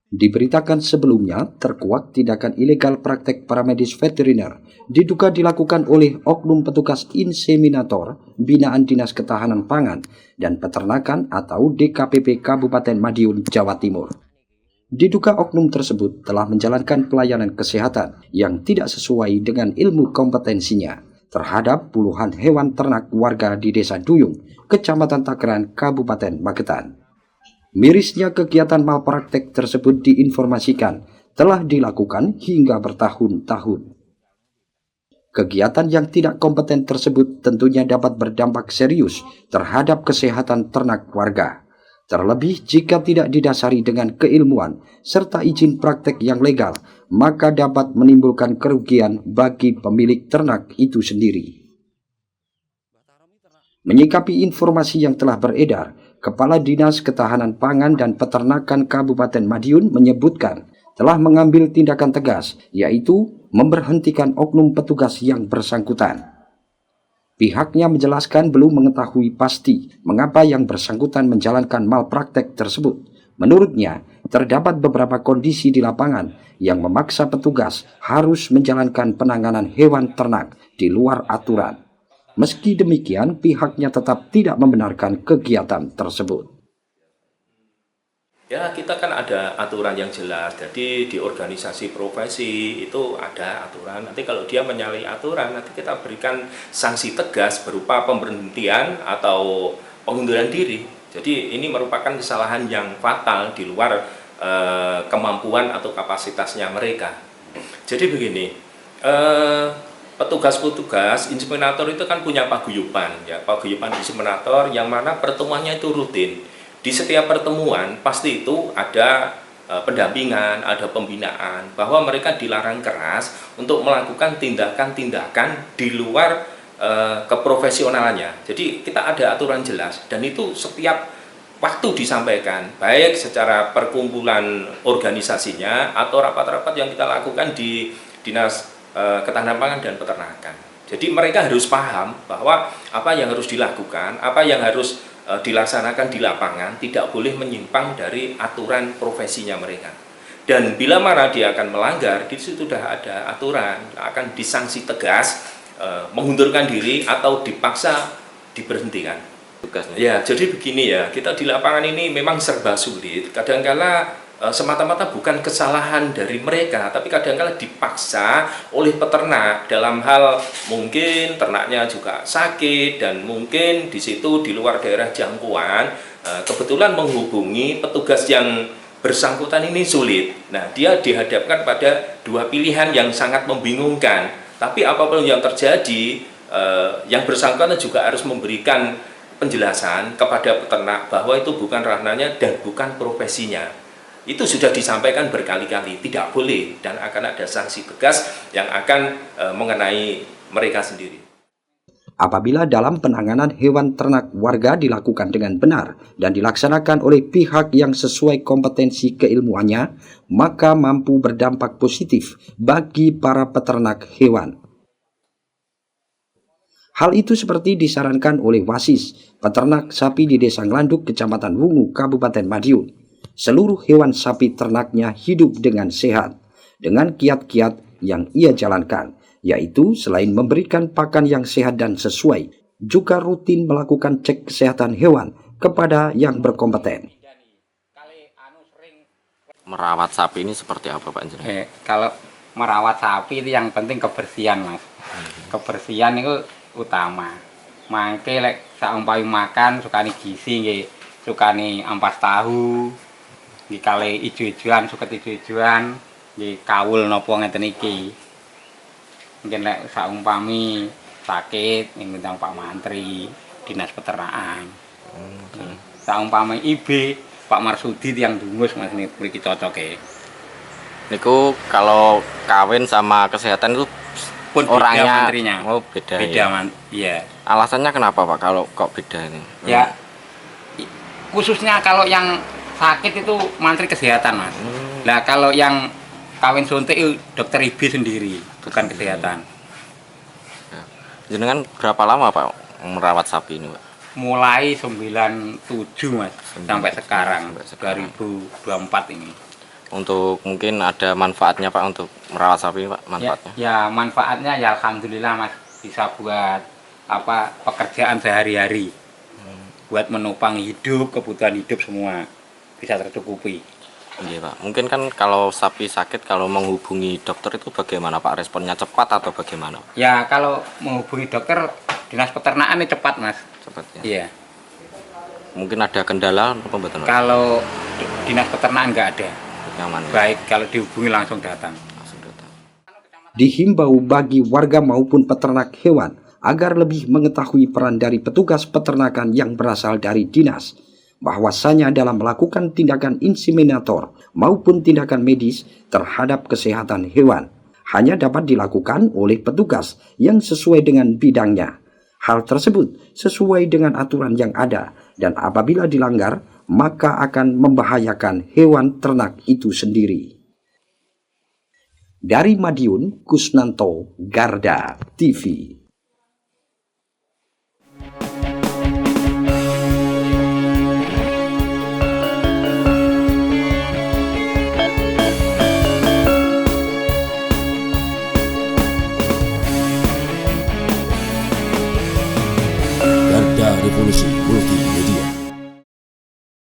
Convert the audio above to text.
Diberitakan sebelumnya, terkuak tindakan ilegal praktek paramedis veteriner diduga dilakukan oleh oknum petugas inseminator binaan Dinas Ketahanan Pangan dan Peternakan atau DKPP Kabupaten Madiun, Jawa Timur. Diduga oknum tersebut telah menjalankan pelayanan kesehatan yang tidak sesuai dengan ilmu kompetensinya terhadap puluhan hewan ternak warga di Desa Duyung, Kecamatan Takeran, Kabupaten Magetan. Mirisnya kegiatan malpraktek tersebut diinformasikan telah dilakukan hingga bertahun-tahun. Kegiatan yang tidak kompeten tersebut tentunya dapat berdampak serius terhadap kesehatan ternak warga. Terlebih jika tidak didasari dengan keilmuan serta izin praktek yang legal, maka dapat menimbulkan kerugian bagi pemilik ternak itu sendiri. Menyikapi informasi yang telah beredar, Kepala Dinas Ketahanan Pangan dan Peternakan Kabupaten Madiun menyebutkan telah mengambil tindakan tegas, yaitu memberhentikan oknum petugas yang bersangkutan. Pihaknya menjelaskan belum mengetahui pasti mengapa yang bersangkutan menjalankan malpraktek tersebut. Menurutnya, terdapat beberapa kondisi di lapangan yang memaksa petugas harus menjalankan penanganan hewan ternak di luar aturan. Meski demikian, pihaknya tetap tidak membenarkan kegiatan tersebut. Ya, kita kan ada aturan yang jelas. Jadi di organisasi profesi itu ada aturan. Nanti kalau dia menyalahi aturan, nanti kita berikan sanksi tegas berupa pemberhentian atau pengunduran diri. Jadi ini merupakan kesalahan yang fatal di luar kemampuan atau kapasitasnya mereka. Jadi begini, petugas-petugas inseminator itu kan punya paguyuban, ya, paguyuban inseminator yang mana pertemuannya itu rutin. Di setiap pertemuan pasti itu ada pendampingan, ada pembinaan, bahwa mereka dilarang keras untuk melakukan tindakan-tindakan di luar keprofesionalannya. Jadi kita ada aturan jelas dan itu setiap waktu disampaikan, baik secara perkumpulan organisasinya atau rapat-rapat yang kita lakukan di Dinas Ketahanan Pangan dan Peternakan. Jadi mereka harus paham bahwa apa yang harus dilakukan, apa yang harus dilaksanakan di lapangan tidak boleh menyimpang dari aturan profesinya mereka. Dan bila mana dia akan melanggar, di situ sudah ada aturan, akan disanksi tegas, mengundurkan diri atau dipaksa diberhentikan. Ya, jadi begini ya, kita di lapangan ini memang serba sulit. Kadang-kala semata-mata bukan kesalahan dari mereka, tapi kadang-kala dipaksa oleh peternak dalam hal mungkin ternaknya juga sakit dan mungkin di situ di luar daerah jangkauan kebetulan menghubungi petugas yang bersangkutan ini sulit. Nah, dia dihadapkan pada dua pilihan yang sangat membingungkan. Tapi apapun yang terjadi, yang bersangkutan juga harus memberikan penjelasan kepada peternak bahwa itu bukan ranahnya dan bukan profesinya. Itu sudah disampaikan berkali-kali, tidak boleh dan akan ada sanksi tegas yang akan mengenai mereka sendiri. Apabila dalam penanganan hewan ternak warga dilakukan dengan benar dan dilaksanakan oleh pihak yang sesuai kompetensi keilmuannya, maka mampu berdampak positif bagi para peternak hewan. Hal itu seperti disarankan oleh Wasis, peternak sapi di Desa Nglanduk, Kecamatan Wungu, Kabupaten Madiun. Seluruh hewan sapi ternaknya hidup dengan sehat, dengan kiat-kiat yang ia jalankan, yaitu selain memberikan pakan yang sehat dan sesuai, juga rutin melakukan cek kesehatan hewan kepada yang berkompeten. Merawat sapi ini seperti apa Pak Engineer? Kalau merawat sapi itu yang penting kebersihan, Mas. Kebersihan itu utama. Mangke lek saumpami makan sukani gizi nggih, sukani ampas tahu, nggih kale ijo-ijoan, suket ijo-ijoan, nggih kawul napa ngeten iki. Mungkin lek saumpami sakit ning bintang Pak Mantri, Dinas Peternakan. Saumpami IB Pak Marsudi yang dungus Mas mriki cocoke. Niku kalau kawin sama kesehatan itu Pun orangnya menterinya. Oh, beda Beda, ya. Iya. Alasannya kenapa Pak kalau kok beda ini? Ya, khususnya kalau yang sakit itu mantri kesehatan, Mas. Nah, kalau yang kawin suntik itu dokter IB sendiri, bukan kesehatan. Ya. Jenengan berapa lama Pak merawat sapi ini Pak? Mulai 97 Mas, sampai sekarang, sampai sekarang. 2024 ini. Untuk mungkin ada manfaatnya Pak untuk merawat sapi Pak, manfaatnya? Ya manfaatnya ya alhamdulillah Mas, bisa buat apa pekerjaan sehari-hari. Buat menopang hidup, kebutuhan hidup semua bisa tercukupi. Iya Pak. Mungkin kan kalau sapi sakit kalau menghubungi dokter itu bagaimana Pak? Responnya cepat atau bagaimana? Ya kalau menghubungi dokter dinas peternakan ini cepat Mas. Cepat ya. Iya. Mungkin ada kendala atau pembetulan? Kalau dinas peternakan nggak ada. Nyaman ya? Baik kalau dihubungi langsung datang. Langsung datang. Dihimbau bagi warga maupun peternak hewan agar lebih mengetahui peran dari petugas peternakan yang berasal dari dinas, bahwasanya dalam melakukan tindakan inseminator maupun tindakan medis terhadap kesehatan hewan hanya dapat dilakukan oleh petugas yang sesuai dengan bidangnya. Hal tersebut sesuai dengan aturan yang ada, dan apabila dilanggar maka akan membahayakan hewan ternak itu sendiri. Dari Madiun, Kusnanto, Garda TV. Garda Revolusi Multimedia.